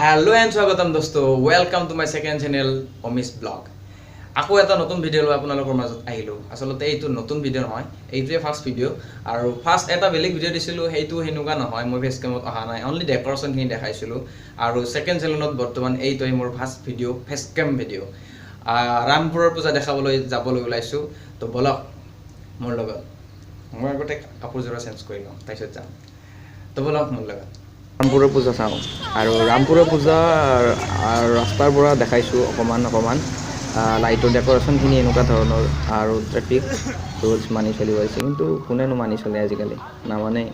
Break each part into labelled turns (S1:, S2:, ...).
S1: Hello and স্বাগতম দোস্ত welcome to my second channel Amrish blog আকৌ এটা নতুন ভিডিঅ' লৈ আপোনালোকৰ মাজত আহিলোঁ আচলতে এইটো নতুন ভিডিঅ' নহয় এইটোৱে ফাৰ্ষ্ট ভিডিঅ' আৰু ফাৰ্ষ্ট এটা বেলেগ ভিডিঅ' দিছিলোঁ সেইটো সেনেকুৱা নহয় মই ফেচ কেমত অহা নাই অনলি ডেকৰেশ্যনখিনি দেখাইছিলোঁ আৰু ছেকেণ্ড চেনেলত বৰ্তমান এইটোৱে মোৰ ফাৰ্ষ্ট ভিডিঅ' ফেচ কেম ভিডিঅ' ৰামপুৰৰ পূজা দেখাবলৈ যাবলৈ ওলাইছোঁ তো বলক মোৰ লগত মই আগতে কাপোৰযোৰা চেঞ্জ কৰি লওঁ তাৰপিছত যাম তো বলক মোৰ লগত ৰামপুৰৰ পূজা চাওঁ আৰু ৰামপুৰৰ পূজা ৰাস্তাৰ পৰা দেখাইছোঁ অকণমান লাইটৰ ডেকৰেশ্যনখিনি এনেকুৱা ধৰণৰ আৰু ট্ৰেফিক ৰুলছ মানি চলিব হৈছে কিন্তু কোনেনো মানি চলে আজিকালি নামানে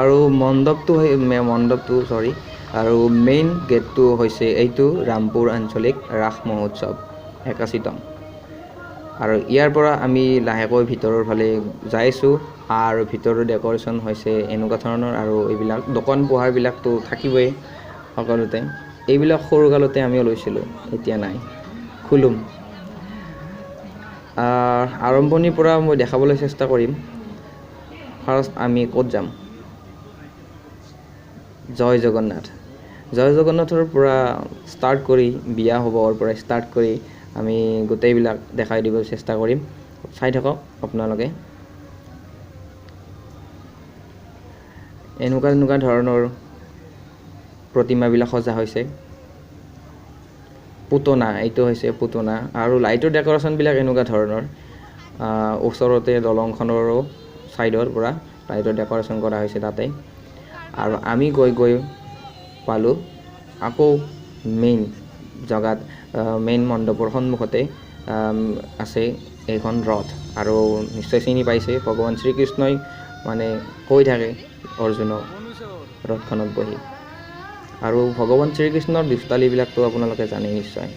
S1: আৰু মণ্ডপটো আৰু মেইন গেটটো হৈছে এইটো ৰামপুৰ আঞ্চলিক ৰাস মহোৎসৱ 81তম আৰু ইয়াৰ পৰা আমি লাহেকৈ ভিতৰৰ ফালে যাইছোঁ আৰু ভিতৰৰ ডেকৰেশ্যন হৈছে এনেকুৱা ধৰণৰ আৰু এইবিলাক দোকান পোহাৰবিলাকতো থাকিবই সকলোতে এইবিলাক সৰুকালতে আমিও লৈছিলোঁ এতিয়া নাই খুলুম আৰম্ভণিৰ পৰা মই দেখাবলৈ চেষ্টা কৰিম ফাৰ্ষ্ট আমি ক'ত যাম জয় জগন্নাথৰ পৰা ষ্টাৰ্ট কৰি বিয়া হ'বৰ পৰা ষ্টাৰ্ট কৰি আমি গোটেইবিলাক দেখাই দিব চেষ্টা কৰিম চাই থাকক আপোনালোকে এনেকুৱা ধৰণৰ প্ৰতিমাবিলাক সজা হৈছে পুতনা এইটো হৈছে পুতনা আৰু লাইটৰ ডেকৰেশ্যনবিলাক এনেকুৱা ধৰণৰ ওচৰতে দলংখনৰো ছাইডৰ পৰা লাইটৰ ডেকৰেশ্যন কৰা হৈছে তাতে আৰু আমি গৈ পালোঁ আকৌ মেইন জেগাত মেইন মণ্ডপৰ সন্মুখতে আছে এইখন ৰথ আৰু নিশ্চয় চিনি পাইছে ভগৱান শ্ৰীকৃষ্ণই মানে কৈ থাকে অৰ্জুনক ৰথখনত বহি আৰু ভগৱান শ্ৰীকৃষ্ণৰ দুষ্টালিবিলাকতো আপোনালোকে জানে নিশ্চয়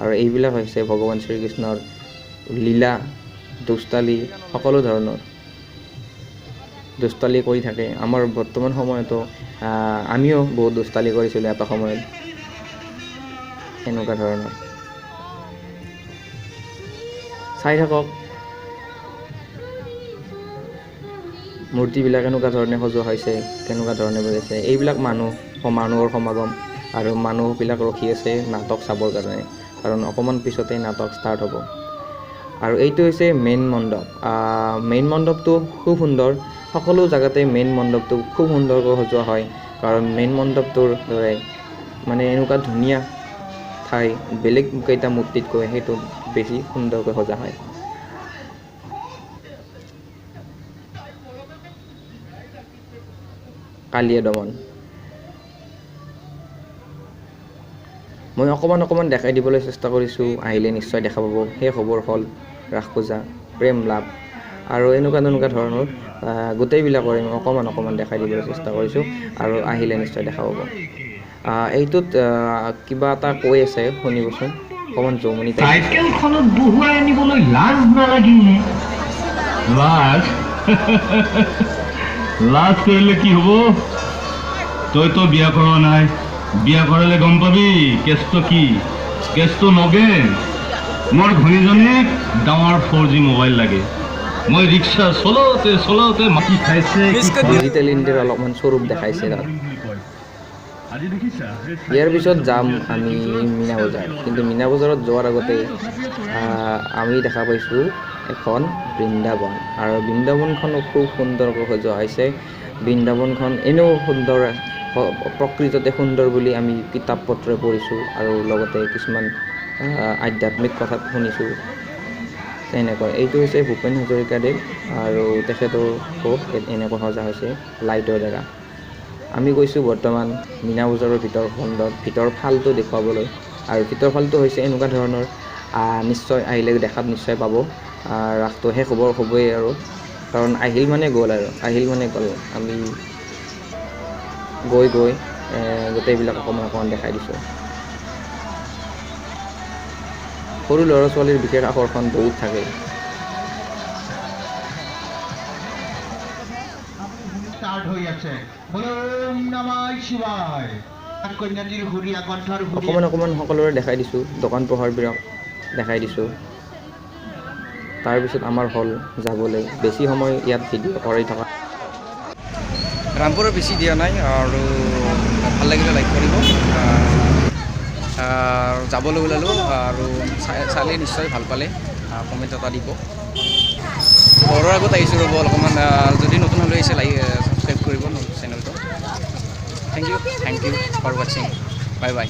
S1: আৰু এইবিলাক হৈছে ভগৱান শ্ৰীকৃষ্ণৰ লীলা দুষ্টালি সকলো ধৰণৰ দুষ্টালি কৰি থাকে আমাৰ বৰ্তমান সময়তো আমিও বহুত দুষ্টালি কৰিছিলোঁ এটা সময়ত এনেকুৱা ধৰণৰ চাই থাকক মূৰ্তিবিলাক এনেকুৱা ধৰণে সজোৱা হৈছে কেনেকুৱা ধৰণে বজাইছে এইবিলাক মানুহৰ সমাগম আৰু মানুহবিলাক ৰখি আছে নাটক চাবৰ কাৰণে কাৰণ অকণমান পিছতে নাটক ষ্টাৰ্ট হ'ব আৰু এইটো হৈছে মেইন মণ্ডপটো খুব সুন্দৰ সকলো জেগাতে মেইন মণ্ডপটো খুব সুন্দৰকৈ সজোৱা হয় কাৰণ মেইন মণ্ডপটোৰ দৰে মানে এনেকুৱা ধুনীয়া ঠাই বেলেগ কেইটা মূৰ্তিতকৈ সেইটো বেছি সুন্দৰকৈ সজা হয় কালিয়া দমন মই অকণমান দেখাই দিবলৈ চেষ্টা কৰিছোঁ আহিলে নিশ্চয় দেখা পাব সেই খবৰ হ'ল ৰাস পূজা প্ৰেম লাভ আৰু এনেকুৱা ধৰণৰ গোটেইবিলাকৰে মই অকণমান দেখাই দিবলৈ চেষ্টা কৰিছোঁ আৰু আহিলে নিশ্চয় দেখা পাব এইটোত কিবা এটা কৈ আছে শুনিবচোন অকণমান জমনি
S2: চাইকেলখনত বহুৱাই আনিবলৈ লাজ নালাগিলে লাজ কৰিলে কি হ'ব তইতো বিয়া কৰা নাই বিয়া কৰালে গম পাবি কেছটো কি কেছটো নগেন মোৰ ঘনীজনীক ডাঙৰ 4G মোবাইল লাগে মই ৰিক্সা চলাওঁতে মাটি খাইছে
S1: ডিজিটেল ইণ্ডিয়াৰ অলপমান স্বৰূপ দেখাইছে তাত ইয়াৰ পিছত যাম আমি মীনা বজাৰ কিন্তু মীনা বজাৰত যোৱাৰ আগতে আমি দেখা পাইছোঁ এখন বৃন্দাবন আৰু বৃন্দাবনখনো খুব সুন্দৰকৈ সজোৱা হৈছে বৃন্দাবনখন এনেও সুন্দৰ প্ৰকৃততে সুন্দৰ বুলি আমি কিতাপ পত্ৰই পঢ়িছোঁ আৰু লগতে কিছুমান আধ্যাত্মিক কথাত শুনিছোঁ তেনেকৈ এইটো হৈছে ভূপেন হাজৰিকাদেৱ আৰু তেখেতৰ এনেকৈ সজা হৈছে লাইটৰ দ্বাৰা আমি গৈছোঁ বৰ্তমান মীনা বজাৰৰ ভিতৰ ফালটো দেখুৱাবলৈ আৰু ভিতৰ ফালটো হৈছে এনেকুৱা ধৰণৰ নিশ্চয় আহিলে দেখাত নিশ্চয় পাব ৰাসটো শেষ হ'বই আৰু কাৰণ আহিল মানে গ'ল আমি গৈ গোটেইবিলাক অকণমান দেখাই দিছোঁ সৰু ল'ৰা ছোৱালীৰ বিশেষ আকৰ্ষণ বহুত থাকে অকণমান সকলোৰে দেখাই দিছোঁ দোকান পোহাৰবিলাক দেখাই দিছোঁ তাৰপিছত আমাৰ হ'ল যাবলৈ বেছি সময় ইয়াত ভিডিঅ' কৰি থকা ৰামপুৰৰ বেছি দিয়া নাই আৰু ভাল লাগিলে লাইক কৰিব যাবলৈ ওলালোঁ আৰু চালে নিশ্চয় ভাল পালে কমেণ্ট এটা দিব ঘৰৰ আগত আহিছোঁ ৰ'ব অলপমান যদি নতুন হ'লে আহিছে ছাবস্ক্ৰাইব কৰিব চেনেলটো থেংক ইউ ফৰ ৱাচিং বাই বাই